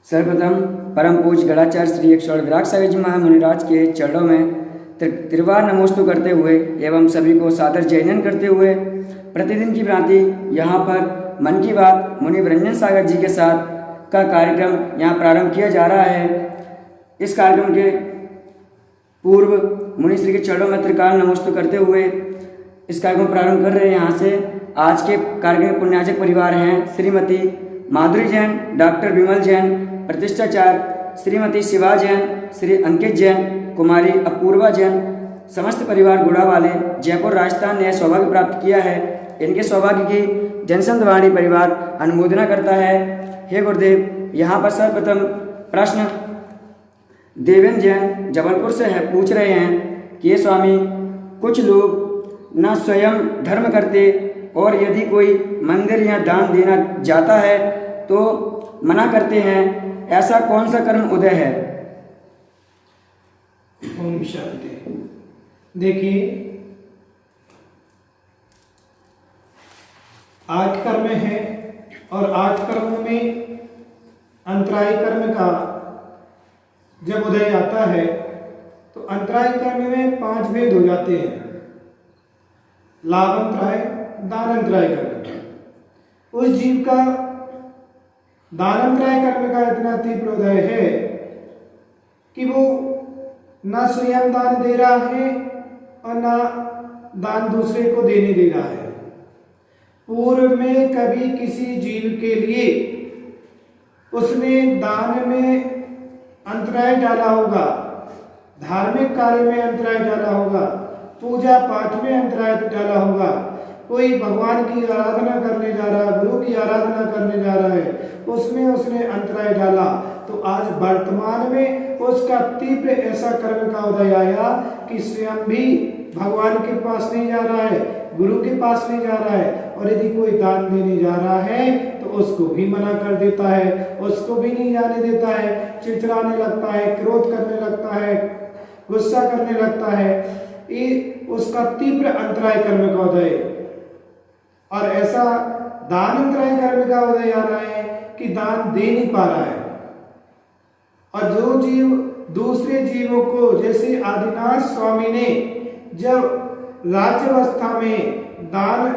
सर्वप्रथम परम पूज्य गणाचार्य श्री 108 विराग सागर जी महामुनिराज के चरणों में त्रिवार नमोस्तु करते हुए एवं सभी को सादर जयनन करते हुए प्रतिदिन की भांति यहाँ पर मन की बात मुनि रंजन सागर जी के साथ का कार्यक्रम यहाँ प्रारंभ किया जा रहा है। इस कार्यक्रम के पूर्व मुनि श्री के चरणों में त्रिकाल नमोस्तु करते हुए इस कार्यक्रम प्रारंभ कर रहे हैं। यहाँ से आज के कार्यक्रम के पुण्याचक परिवार हैं श्रीमती माधुरी जैन, डॉक्टर विमल जैन, प्रतिष्ठाचार्य श्रीमती शिवा जैन, श्री अंकित जैन, कुमारी अपूर्वा जैन, समस्त परिवार गुड़ा वाले जयपुर राजस्थान ने सौभाग्य प्राप्त किया है। इनके सौभाग्य की जनसंधवाणी परिवार अनुमोदना करता है। हे गुरुदेव, यहाँ पर सर्वप्रथम प्रश्न देवेंद्र जैन जबलपुर से है, पूछ रहे हैं कि ये स्वामी, कुछ लोग न स्वयं धर्म करते और यदि कोई मंदिर या दान देना जाता है तो मना करते हैं, ऐसा कौन सा कर्म उदय है? ओम शांति। देखिए, आठ कर्म है और आठ कर्मों में अंतराय कर्म का जब उदय आता है तो अंतराय कर्म में 5 भेद हो जाते हैं। लाभ अंतराय, दान अंतराय कर्म। उस जीव का दान अंतराय कर्म का इतना तीव्र उदय है कि वो ना स्वयं दान दे रहा है और ना दान दूसरे को देने दे रहा है। पूर्व में कभी किसी जीव के लिए उसने दान में अंतराय डाला होगा, धार्मिक कार्य में अंतराय डाला होगा, पूजा पाठ में अंतराय डाला होगा, कोई भगवान की आराधना करने जा रहा है, गुरु की आराधना करने जा रहा है, उसमें उसने अंतराय डाला, तो आज वर्तमान में उसका तीव्र ऐसा कर्म का उदय आया कि स्वयं भी भगवान के पास नहीं जा रहा है, गुरु के पास नहीं जा रहा है, और यदि कोई दान देने जा रहा है तो उसको भी मना कर देता है, उसको भी नहीं जाने देता है, चिड़चिड़ाने लगता है, क्रोध करने लगता है, गुस्सा करने लगता है। ये उसका तीव्र अंतराय कर्म का उदय। और ऐसा दान अंतराय कर्म का उदय आ रहा है कि दान दे नहीं पा रहा है। और जो जीव दूसरे जीवों को, जैसे आदिनाथ स्वामी ने जब राज्यावस्था में दान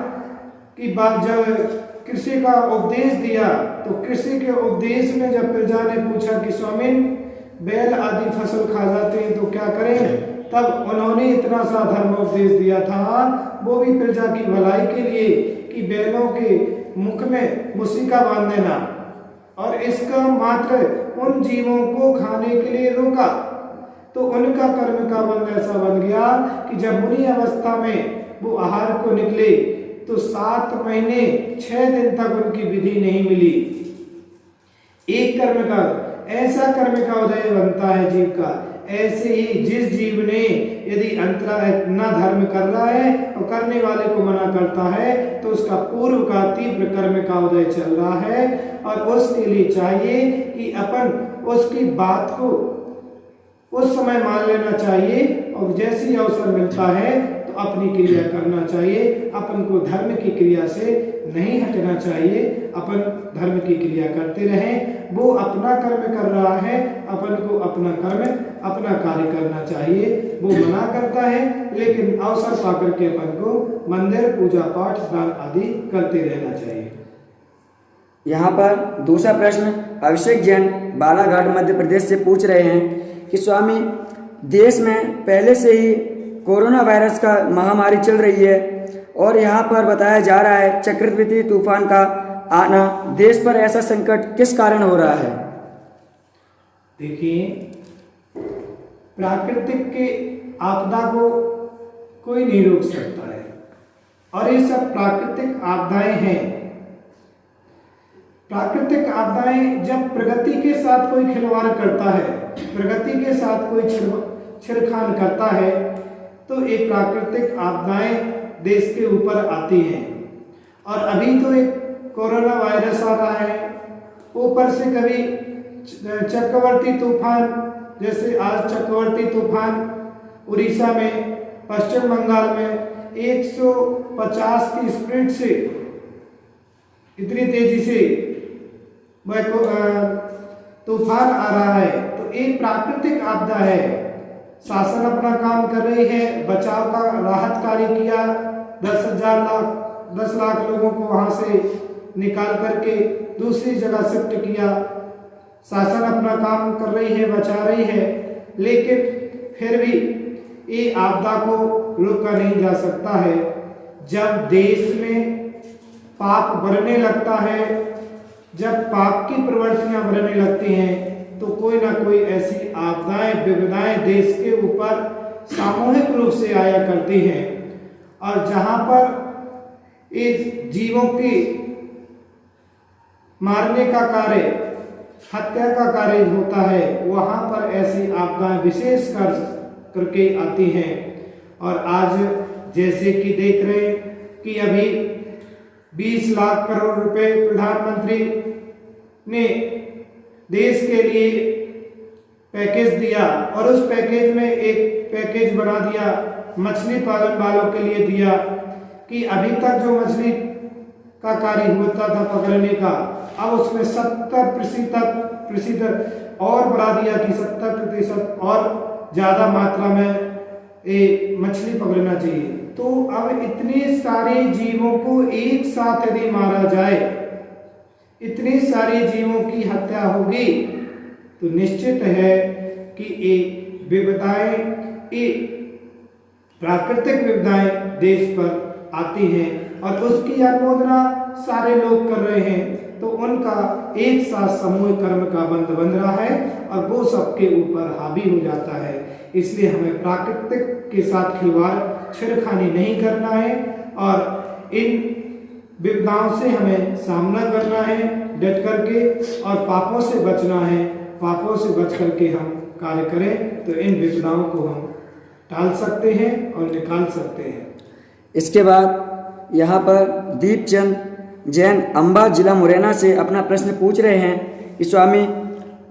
की बात, जब कृषि का उपदेश दिया, तो कृषि के उपदेश में जब प्रजा ने पूछा कि स्वामी, बैल आदि फसल खा जाते हैं तो क्या करें, तब उन्होंने इतना सा धर्म उपदेश दिया था, वो भी प्रजा की भलाई के लिए, कि बैलों के मुख में मुसिका बांध देना, और इसका मात्र उन जीवों को खाने के लिए रोका। तो उनका कर्म का बंध ऐसा बन गया कि जब मुनि अवस्था में वो आहार को निकले तो 7 महीने 6 दिन तक उनकी विधि नहीं मिली। एक कर्म का ऐसा कर्म का उदय बनता है जीव का। ऐसे ही जिस जीव ने यदि अंतराय न धर्म कर रहा है और करने वाले को मना करता है, तो उसका पूर्व का तीव्र कर्म का उदय चल रहा है, और उसके लिए चाहिए कि अपन उसकी बात को उस समय मान लेना चाहिए, और जैसे ही अवसर मिलता है तो अपनी क्रिया करना चाहिए। अपन को धर्म की क्रिया से नहीं हटना चाहिए, अपन धर्म की क्रिया करते रहें। वो अपना कर्म कर रहा है, अपन को अपना कर्म, अपना कार्य करना चाहिए। वो मना करता है, लेकिन अवसर पाकर के अपन को मंदिर, पूजा पाठ, दान आदि करते रहना चाहिए। यहाँ पर दूसरा प्रश्न अभिषेक जैन बालाघाट मध्य प्रदेश से पूछ रहे हैं कि स्वामी, देश में पहले से ही कोरोना वायरस का महामारी चल रही है और यहाँ पर बताया जा रहा है चक्रवाती तूफान का आना, देश पर ऐसा संकट किस कारण हो रहा है? देखिए, प्राकृतिक के आपदा को कोई नहीं रोक सकता है, और ये सब प्राकृतिक आपदाएं हैं। प्राकृतिक आपदाएं जब प्रगति के साथ कोई खिलवाड़ करता है, प्रगति के साथ कोई छिड़खान करता है, तो ये प्राकृतिक आपदाएं देश के ऊपर आती हैं। और अभी तो एक कोरोना वायरस आ रहा है, ऊपर से कभी चक्रवाती तूफान, जैसे आज चक्रवाती तूफान उड़ीसा में, पश्चिम बंगाल में 150 की स्पीड से इतनी तेजी से तूफान आ रहा है तो एक प्राकृतिक आपदा है। शासन अपना काम कर रही है, बचाव का राहत कार्य किया, 10 लाख लोगों को वहां से निकाल करके दूसरी जगह शिफ्ट किया। शासन अपना काम कर रही है, बचा रही है, लेकिन फिर भी ये आपदा को रोका नहीं जा सकता है। जब देश में पाप बढ़ने लगता है, जब पाप की प्रवृत्तियां बढ़ने लगती हैं, तो कोई ना कोई ऐसी आपदाएं विपदाएं देश के ऊपर सामूहिक रूप से आया करती हैं। और जहां पर इस जीवों की मारने का कार्य, हत्या का कार्य होता है, वहां पर ऐसी आपदाएं विशेष करके आती हैं। और आज जैसे कि देख रहे हैं कि अभी 20 लाख करोड़ रुपए प्रधानमंत्री ने देश के लिए पैकेज दिया, और उस पैकेज में एक पैकेज बना दिया मछली पालन वालों के लिए दिया कि अभी तक जो मछली का कार्य होता था पकड़ने का, अब उसमें 70% और बढ़ा दिया कि 70% और ज़्यादा मात्रा में ये मछली पकड़ना चाहिए। तो अब इतने सारे जीवों को एक साथ यदि मारा जाए, इतने सारे जीवों की हत्या होगी, तो निश्चित है कि ये विपदाएं, ये प्राकृतिक विपदाएं देश पर आती हैं और उसकी अनुमोदना सारे लोग कर रहे हैं। तो उनका एक साथ समूह कर्म का बंध बन रहा है और वो सबके ऊपर हावी हो जाता है। इसलिए हमें प्राकृतिक के साथ खिलवाड़, छेड़खानी नहीं करना है और इन विपदाओं से हमें सामना करना है डट करके, और पापों से बचना है। पापों से बच करके हम कार्य करें तो इन विपदाओं को हम टाल सकते हैं और निकाल सकते हैं। इसके बाद यहाँ पर दीपचंद जैन अंबा जिला मुरैना से अपना प्रश्न पूछ रहे हैं कि स्वामी,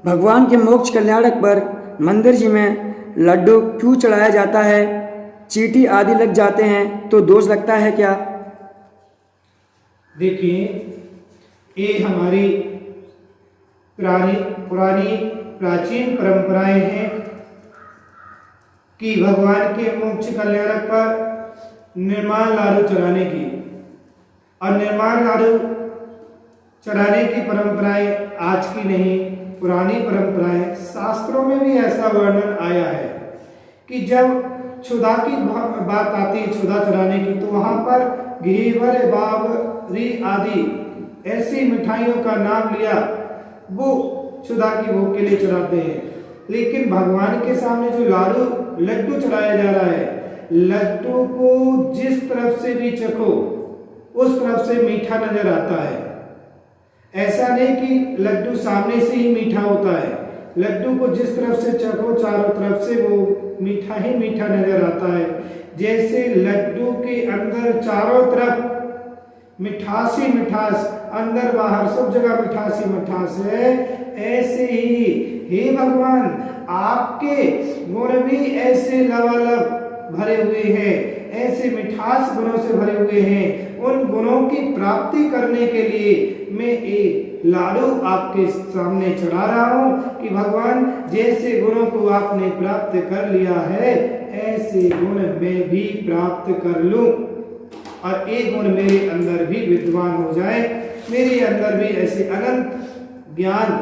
भगवान के मोक्ष कल्याणक पर मंदिर जी में लड्डू क्यों चढ़ाया जाता है? चींटी आदि लग जाते हैं तो दोष लगता है क्या? देखिए, ये हमारी पुरानी प्राचीन परंपराएं हैं कि भगवान के मोक्ष कल्याणक पर निर्माण लाडू चढ़ाने की, और निर्माण लाडू चढ़ाने की परंपराएं आज की नहीं, पुरानी परंपराएं। शास्त्रों में भी ऐसा वर्णन आया है कि जब क्षुधा की बात आती है, क्षुधा चढ़ाने की, तो वहां पर घेवर, बाबरी आदि ऐसी मिठाइयों का नाम लिया, वो क्षुधा की भोग के लिए चढ़ाते हैं। लेकिन भगवान के सामने जो लड्डू चढ़ाया जा रहा है, लड्डू को जिस तरफ से भी चखो उस तरफ से मीठा नजर आता है। ऐसा नहीं कि लड्डू सामने से ही मीठा होता है, लड्डू को जिस तरफ से चखो चारों तरफ से वो मीठा ही मीठा नजर आता है। जैसे लड्डू के अंदर चारों तरफ मिठास ही मिठास, अंदर बाहर सब जगह मिठास ही मिठास है, ऐसे ही हे भगवान आपके गुण भी ऐसे लबालब भरे हुए हैं, ऐसे मिठास गुणों से भरे हुए हैं। उन गुणों की प्राप्ति करने के लिए मैं एक लाडू आपके सामने चढ़ा रहा हूँ कि भगवान जैसे गुणों को आपने प्राप्त कर लिया है, ऐसे गुण मैं भी प्राप्त कर लूं और एक गुण मेरे अंदर भी विद्यमान हो जाए, मेरे अंदर भी ऐसे अनंत ज्ञान,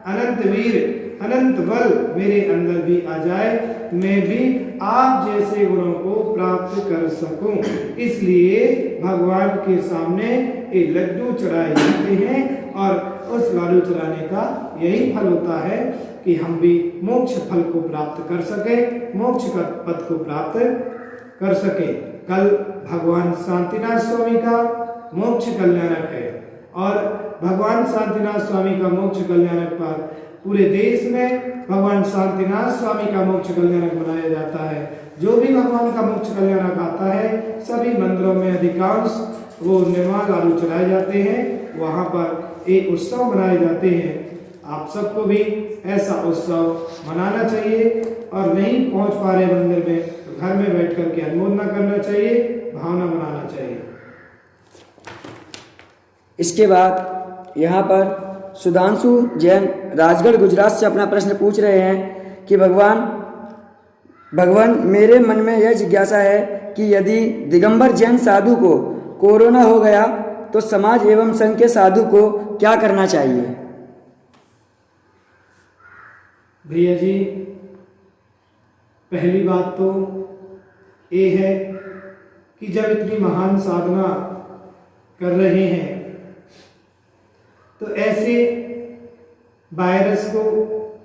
अनंत वीर, अनंत बल मेरे अंदर भी आ जाए, मैं भी आप जैसे गुणों को प्राप्त कर सकूं। इसलिए भगवान के सामने ये लड्डू चढ़ाए जाते हैं और उस लाडू चढ़ाने का यही फल होता है कि हम भी मोक्ष फल को प्राप्त कर सके, मोक्ष का पद को प्राप्त कर सके। कल भगवान शांतिनाथ स्वामी का मोक्ष कल्याणक है और भगवान शांतिनाथ स्वामी का मोक्ष कल्याणक पर पूरे देश में भगवान शांतिनाथ स्वामी का मोक्ष कल्याणक मनाया जाता है। जो भी भगवान का मोक्ष कल्याणक आता है, सभी मंदिरों में अधिकांश वो निर्माण लाडू चढ़ाए जाते हैं, वहाँ पर एक उत्सव मनाए जाते हैं। आप सबको भी ऐसा उत्सव मनाना चाहिए और नहीं पहुँच पा रहे मंदिर में तो घर में बैठ कर के अनुमोदना करना चाहिए, भावना बनाना चाहिए। इसके बाद यहाँ पर सुधांशु जैन राजगढ़ गुजरात से अपना प्रश्न पूछ रहे हैं कि भगवान मेरे मन में यह जिज्ञासा है कि यदि दिगंबर जैन साधु को कोरोना हो गया तो समाज एवं संघ के साधु को क्या करना चाहिए। भैया जी, पहली बात तो ये है कि जब इतनी महान साधना कर रहे हैं तो ऐसे वायरस को,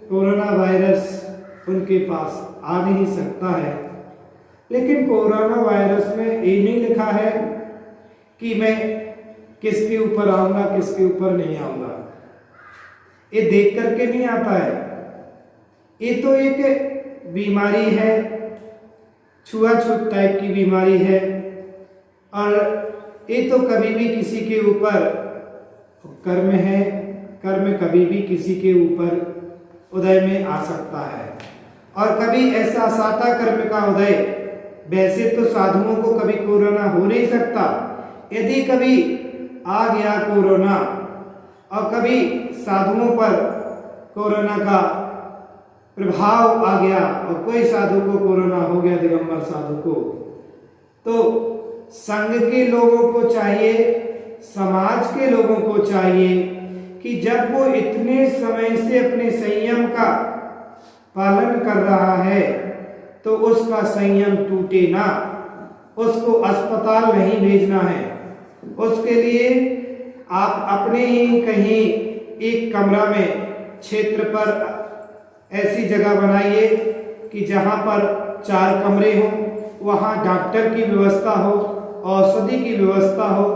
कोरोना वायरस उनके पास आ नहीं सकता है। लेकिन कोरोना वायरस में ये नहीं लिखा है कि मैं किसके ऊपर आऊँगा, किसके ऊपर नहीं आऊँगा। ये देख करके नहीं आता है। ये तो एक बीमारी है, छुआछूत टाइप की बीमारी है, और ये तो कभी भी किसी के ऊपर कर्म है, कर्म कभी भी किसी के ऊपर उदय में आ सकता है। और कभी ऐसा साता कर्म का उदय, वैसे तो साधुओं को कभी कोरोना हो नहीं सकता। यदि कभी आ गया कोरोना और कभी साधुओं पर कोरोना का प्रभाव आ गया और कोई साधु को कोरोना हो गया, दिगंबर साधु को, तो संघ के लोगों को चाहिए, समाज के लोगों को चाहिए कि जब वो इतने समय से अपने संयम का पालन कर रहा है तो उसका संयम टूटे ना, उसको अस्पताल नहीं भेजना है। उसके लिए आप अपने ही कहीं एक कमरा में क्षेत्र पर ऐसी जगह बनाइए कि जहाँ पर 4 कमरे हों, वहाँ डॉक्टर की व्यवस्था हो, औषधि की व्यवस्था हो,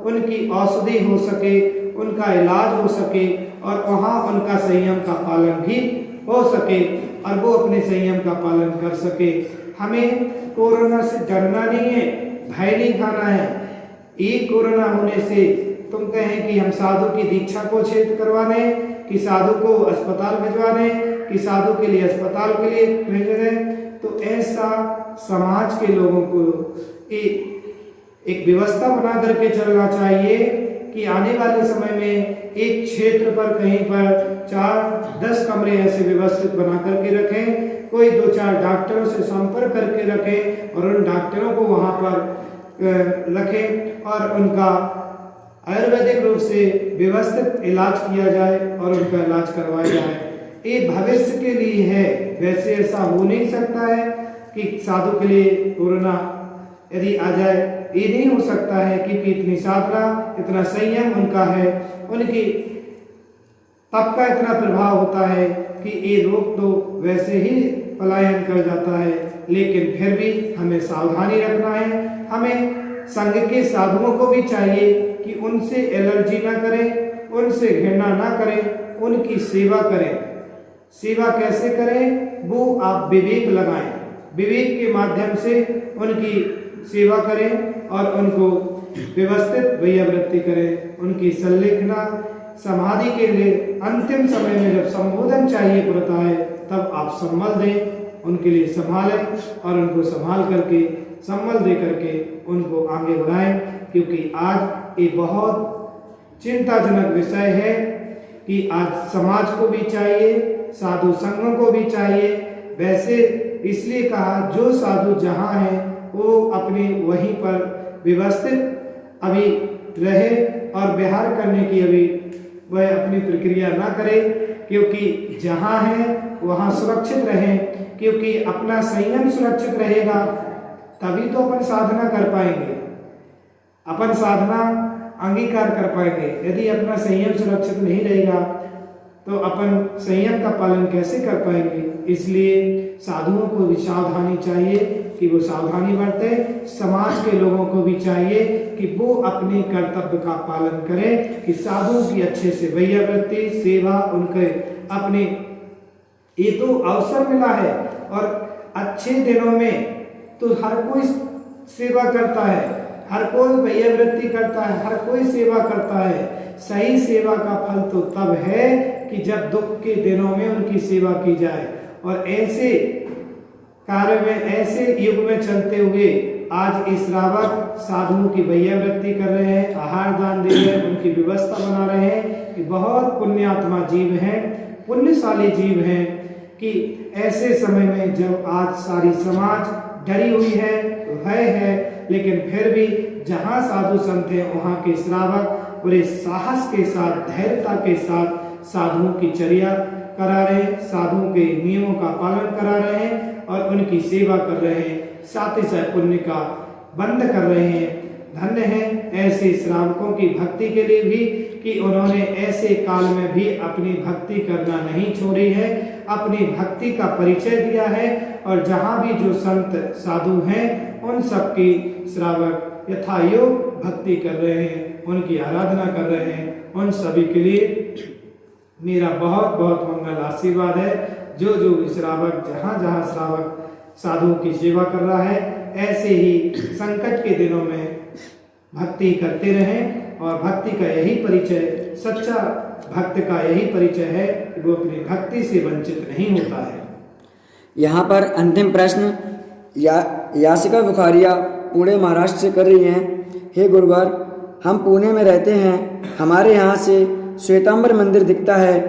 उनकी औषधि हो सके, उनका इलाज हो सके और वहाँ उनका संयम का पालन भी हो सके और वो अपने संयम का पालन कर सके। हमें कोरोना से डरना नहीं है, भय नहीं खाना है। एक कोरोना होने से तुम कहें कि हम साधु की दीक्षा को छेद करवाने, कि साधु को अस्पताल भिजवाने, कि साधु के लिए अस्पताल के लिए भेज रहे, तो ऐसा समाज के लोगों को एक व्यवस्था बना करके चलना चाहिए कि आने वाले समय में एक क्षेत्र पर कहीं पर 4-10 कमरे ऐसे व्यवस्थित बना करके रखें, कोई 2-4 डॉक्टरों से संपर्क करके रखें और उन डॉक्टरों को वहाँ पर रखें और उनका आयुर्वेदिक रूप से व्यवस्थित इलाज किया जाए और उनका इलाज करवाया जाए। ये भविष्य के लिए है, वैसे ऐसा हो नहीं सकता है कि साधु के लिए कोरोना यदि आ जाए, ये नहीं हो सकता है क्योंकि इतनी साधना, इतना संयम उनका है, उनकी तप का इतना प्रभाव होता है कि ये रोग तो वैसे ही पलायन कर जाता है। लेकिन फिर भी हमें सावधानी रखना है। हमें संघ के साधुओं को भी चाहिए कि उनसे एलर्जी ना करें, उनसे घृणा ना करें, उनकी सेवा करें। सेवा कैसे करें, वो आप विवेक लगाएं, विवेक के माध्यम से उनकी सेवा करें और उनको व्यवस्थित वैयावृत्ति करें। उनकी संलेखना समाधि के लिए अंतिम समय में जब संबोधन चाहिए पड़ता है तब आप संबल दें, उनके लिए संभालें और उनको संभाल करके संबल दे करके उनको आगे बढ़ाएं। क्योंकि आज ये बहुत चिंताजनक विषय है कि आज समाज को भी चाहिए, साधु संघों को भी चाहिए। वैसे इसलिए कहा जो साधु जहाँ है वो अपने वहीं पर व्यवस्थित अभी रहे और विहार करने की अभी वह अपनी प्रक्रिया ना करे, क्योंकि जहाँ है वहाँ सुरक्षित रहें। क्योंकि अपना संयम सुरक्षित रहेगा तभी तो अपन साधना कर पाएंगे, अपन साधना अंगीकार कर पाएंगे। यदि अपना संयम सुरक्षित नहीं रहेगा तो अपन संयम का पालन कैसे कर पाएंगे। इसलिए साधुओं को भी सावधानी चाहिए कि वो सावधानी बरतें। समाज के लोगों को भी चाहिए कि वो अपने कर्तव्य का पालन करें, कि साधुओं की अच्छे से वैयावृत्ति सेवा उनके अपने ये तो अवसर मिला है। और अच्छे दिनों में तो हर कोई सेवा करता है, हर कोई वैयावृत्ति करता है, हर कोई सेवा करता है। सही सेवा का फल तो तब है कि जब दुख के दिनों में उनकी सेवा की जाए। और ऐसे कार्य में, ऐसे युग में चलते हुए आज ये श्रावक साधुओं की वैयावृत्ति कर रहे हैं, आहार दान दे रहे हैं, उनकी व्यवस्था बना रहे हैं कि बहुत पुण्यात्मा जीव हैं, पुण्यशाली जीव हैं कि ऐसे समय में जब आज सारी समाज डरी हुई है, भय है, लेकिन फिर भी जहाँ साधु संत हैं वहाँ के श्रावक बड़े साहस के साथ, धैर्यता के साथ साधुओं की चर्या करा रहे हैं, साधुओं के नियमों का पालन करा रहे हैं और उनकी सेवा कर रहे हैं, साथ ही साथ पुण्य का बंद कर रहे हैं। धन्य है ऐसे श्रावकों की भक्ति के लिए भी कि उन्होंने ऐसे काल में भी अपनी भक्ति करना नहीं छोड़ी है, अपनी भक्ति का परिचय दिया है और जहाँ भी जो संत साधु हैं उन सबकी श्रावक यथायोग भक्ति कर रहे हैं, उनकी आराधना कर रहे हैं। उन सभी के लिए मेरा बहुत बहुत मंगल आशीर्वाद है। जो जो श्रावक जहाँ जहाँ श्रावक साधुओं की सेवा कर रहा है, ऐसे ही संकट के दिनों में भक्ति करते रहें और भक्ति का यही परिचय, सच्चा भक्त का यही परिचय है कि वो अपनी भक्ति से वंचित नहीं होता है। यहाँ पर अंतिम प्रश्न यासिका बुखारिया पुणे महाराष्ट्र से कर रही हैं। हे गुरुवर, हम पुणे में रहते हैं, हमारे यहाँ से श्वेतांबर मंदिर दिखता है,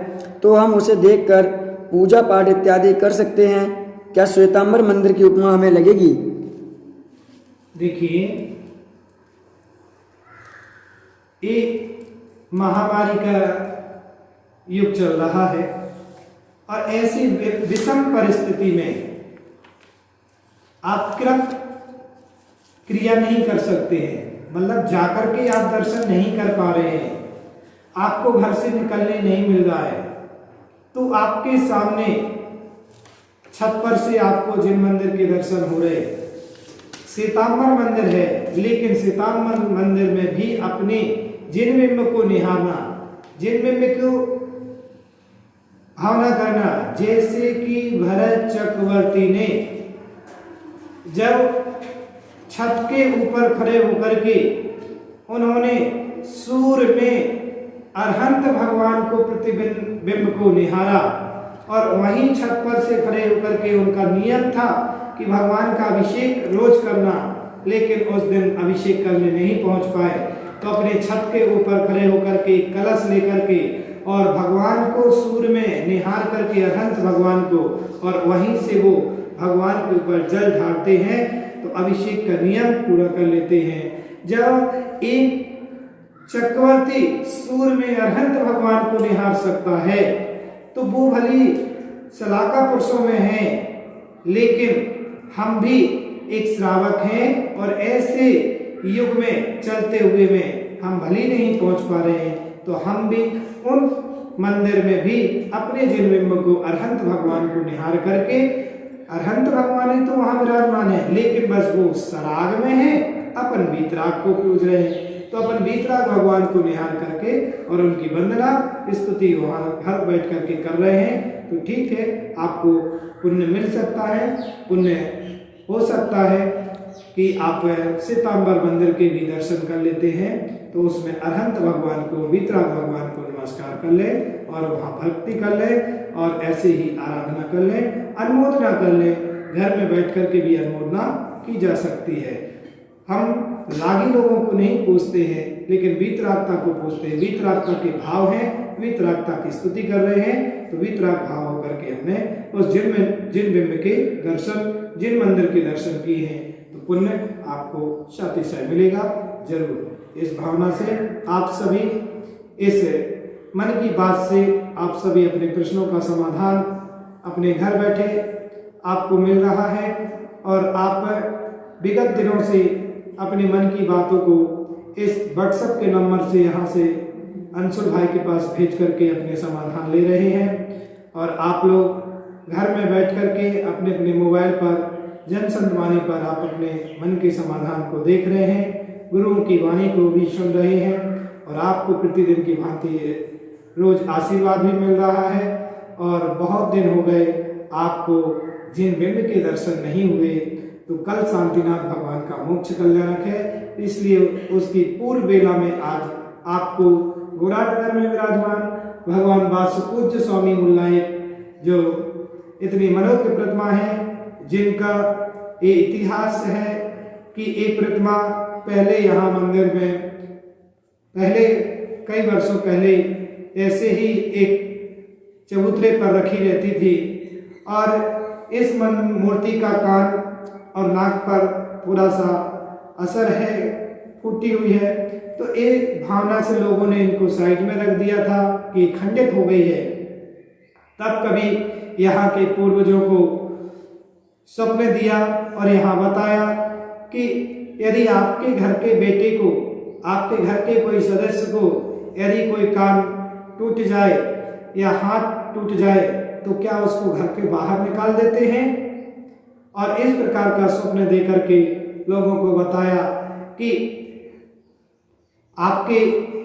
तो हम उसे देखकर पूजा पाठ इत्यादि कर सकते हैं, क्या श्वेतांबर मंदिर की उपमा हमें लगेगी? देखिए, ये महामारी का युग चल रहा है और ऐसी विषम परिस्थिति में आप कृत क्रिया नहीं कर सकते हैं, मतलब जाकर के आप दर्शन नहीं कर पा रहे हैं, आपको घर से निकलने नहीं मिल रहा है, तो आपके सामने छत पर से आपको जिन मंदिर के दर्शन हो रहे, श्वेतांबर मंदिर है, लेकिन श्वेतांबर मंदिर में भी अपने जिन बिंब को निहारना, जिन बिंब को भावना करना, जैसे कि भरत चक्रवर्ती ने जब छत के ऊपर खड़े होकर के उन्होंने सूर्य में अरहंत भगवान को प्रतिबिंब को निहारा और वहीं छत पर से खड़े होकर के उनका नियम था कि भगवान का अभिषेक रोज करना, लेकिन उस दिन अभिषेक करने नहीं पहुंच पाए, तो अपने छत के ऊपर खड़े होकर के कलश लेकर के और भगवान को सूर्य में निहार करके अरहंत भगवान को, और वहीं से वो भगवान के ऊपर जल ढालते हैं तो अभिषेक का नियम पूरा कर लेते हैं। जब एक चक्रवर्ती सूर्य में अरहंत भगवान को निहार सकता है तो वो भली सलाका पुरुषों में है, लेकिन हम भी एक श्रावक हैं और ऐसे युग में चलते हुए में हम भली नहीं पहुंच पा रहे हैं, तो हम भी उन मंदिर में भी अपने जिन बिंब को अरहंत भगवान को निहार करके, अरहंत भगवान ही तो वहां विराजमान है, लेकिन बस वो सराग में है, अपन वीतराग को पूज रहे हैं, तो अपन वीतराग भगवान को निहार करके और उनकी वंदना स्तुति वहां घर बैठ करके कर रहे हैं, तो ठीक है, आपको पुण्य मिल सकता है, पुण्य हो सकता है कि आप श्वेतांबर मंदिर के भी दर्शन कर लेते हैं, तो उसमें अरहंत भगवान को, वीतराग भगवान को नमस्कार कर ले और वहाँ भक्ति कर ले और ऐसे ही आराधना कर ले, अनुमोदना कर ले, घर में बैठ कर के भी अनुमोदना की जा सकती है। हम लागी लोगों को नहीं पूछते हैं, लेकिन वीतरागता को पूछते हैं, वीतरागता के भाव हैं, वीतरागता की स्तुति कर रहे हैं, तो वीतराग भाव होकर के हमने उस जिन बिंब के दर्शन, जिन मंदिर के दर्शन किए हैं, तो पुण्य आपको साथ मिलेगा जरूर। इस भावना से आप सभी, इस मन की बात से आप सभी अपने प्रश्नों का समाधान अपने घर बैठे आपको मिल रहा है और आप विगत दिनों से अपने मन की बातों को इस व्हाट्सएप के नंबर से यहाँ से अंशुल भाई के पास भेज करके अपने समाधान ले रहे हैं, और आप लोग घर में बैठ करके अपने अपने मोबाइल पर जनसंवाणी पर आप अपने मन के समाधान को देख रहे हैं, गुरुओं की वाणी को भी सुन रहे हैं, और आपको प्रतिदिन की भांति रोज आशीर्वाद भी मिल रहा है। और बहुत दिन हो गए आपको जिन बिंब के दर्शन नहीं हुए, तो कल शांतिनाथ भगवान का मोक्ष कल्याणक है, इसलिए उसकी पूर्व बेला में आज आपको गोराटनगर में विराजमान भगवान वासुपूज्य स्वामी मुल्लाए, जो इतनी मनोज्ञ प्रतिमा है, जिनका ये इतिहास है कि एक प्रतिमा पहले यहाँ मंदिर में पहले कई वर्षों पहले ऐसे ही एक चबूतरे पर रखी रहती थी और इस मूर्ति का कान और नाक पर थोड़ा सा असर है, फूटी हुई है। तो एक भावना से लोगों ने इनको साइड में रख दिया था कि खंडित हो गई है। तब कभी यहाँ के पूर्वजों को स्वप्न दिया और यहाँ बताया कि यदि आपके घर के बेटे को, आपके घर के कोई सदस्य को यदि कोई कान टूट जाए या हाथ टूट जाए तो क्या उसको घर के बाहर निकाल देते हैं। और इस प्रकार का स्वप्न दे करके लोगों को बताया कि आपके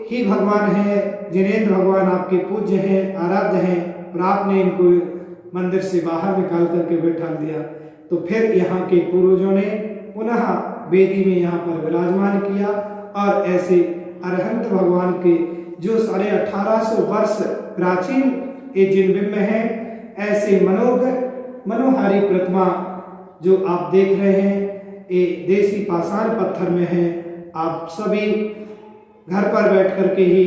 ही भगवान हैं, जिनेंद्र भगवान आपके पूज्य हैं, आराध्य हैं, और आपने इनको मंदिर से बाहर निकाल करके बैठा दिया। तो फिर यहाँ के पूर्वजों ने पुनः वेदी में यहाँ पर विराजमान किया और ऐसे अरहंत भगवान के जो 1850 वर्ष प्राचीन ये जिनबिंब में है, ऐसे मनोहारी प्रतिमा जो आप देख रहे हैं ये देसी पाषाण पत्थर में है। आप सभी घर पर बैठ कर के ही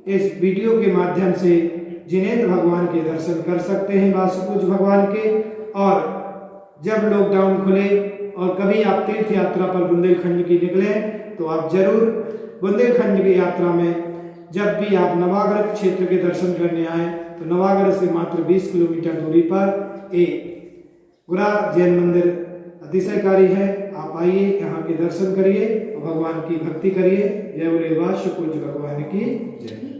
इस वीडियो के माध्यम से जिनेंद्र भगवान के दर्शन कर सकते हैं, वासुपूज भगवान के। और जब लॉकडाउन खुले और कभी आप तीर्थ यात्रा पर बुंदेलखंड की निकले तो आप जरूर बुंदेलखंड की यात्रा में जब भी आप नवागढ़ क्षेत्र के दर्शन करने आए तो नवागढ़ से मात्र 20 किलोमीटर दूरी पर एक गुरा जैन मंदिर अतिशयकारी है। आप आइए, यहाँ के दर्शन करिए और भगवान की भक्ति करिए। जय बोले वासुपूज भगवान की जय।